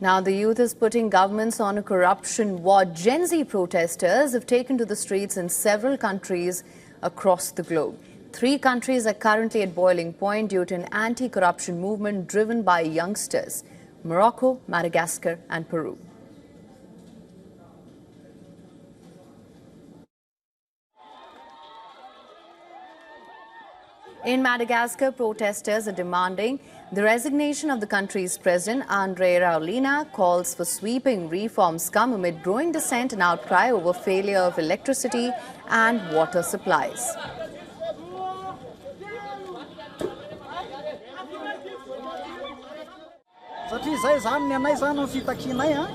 Now the youth is putting governments on a corruption war. Gen Z protesters have taken to the streets in several countries across the globe. 3 countries are currently at boiling point due to an anti-corruption movement driven by youngsters: Morocco, Madagascar and Peru. In Madagascar, protesters are demanding the resignation of the country's president. Andre Raulina calls for sweeping reforms come amid growing dissent and outcry over failure of electricity and water supplies.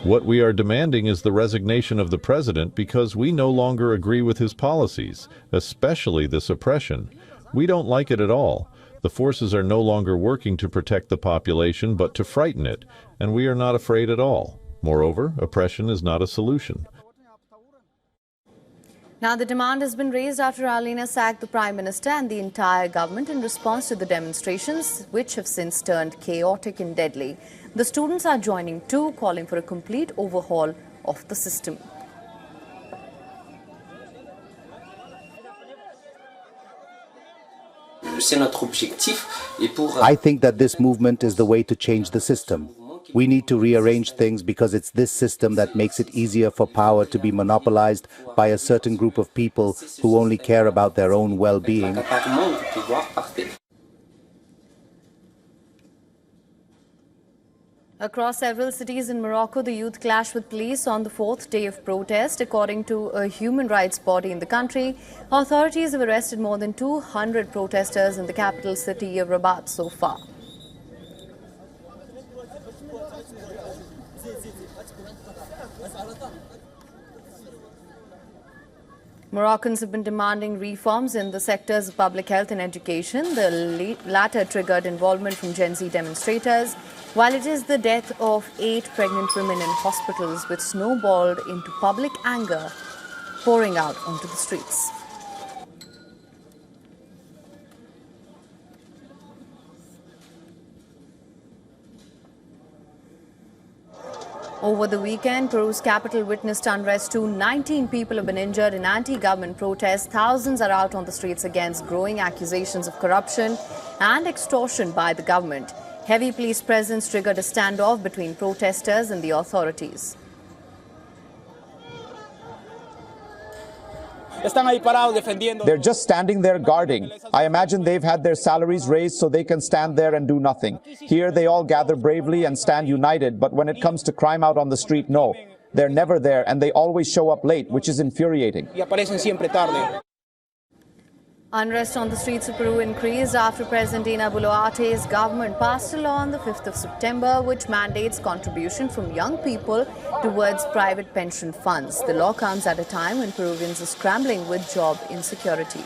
What we are demanding is the resignation of the president because we no longer agree with his policies, especially the suppression. We don't like it at all. The forces are no longer working to protect the population, but to frighten it, and we are not afraid at all. Moreover, oppression is not a solution. Now, the demand has been raised after Raulina sacked the Prime Minister and the entire government in response to the demonstrations, which have since turned chaotic and deadly. The students are joining too, calling for a complete overhaul of the system. I think that this movement is the way to change the system. We need to rearrange things because it's this system that makes it easier for power to be monopolized by a certain group of people who only care about their own well-being. Across several cities in Morocco, the youth clashed with police on the 4th day of protest. According to a human rights body in the country, authorities have arrested more than 200 protesters in the capital city of Rabat so far. Moroccans have been demanding reforms in the sectors of public health and education. The latter triggered involvement from Gen Z demonstrators, while it is the death of 8 pregnant women in hospitals which snowballed into public anger, pouring out onto the streets. Over the weekend, Peru's capital witnessed unrest too. 19 people have been injured in anti-government protests. Thousands are out on the streets against growing accusations of corruption and extortion by the government. Heavy police presence triggered a standoff between protesters and the authorities. They're just standing there guarding. I imagine they've had their salaries raised so they can stand there and do nothing. Here they all gather bravely and stand united, but when it comes to crime out on the street, no. They're never there and they always show up late, which is infuriating. Unrest on the streets of Peru increased after President Dina Boluarte's government passed a law on the 5th of September which mandates contribution from young people towards private pension funds. The law comes at a time when Peruvians are scrambling with job insecurity.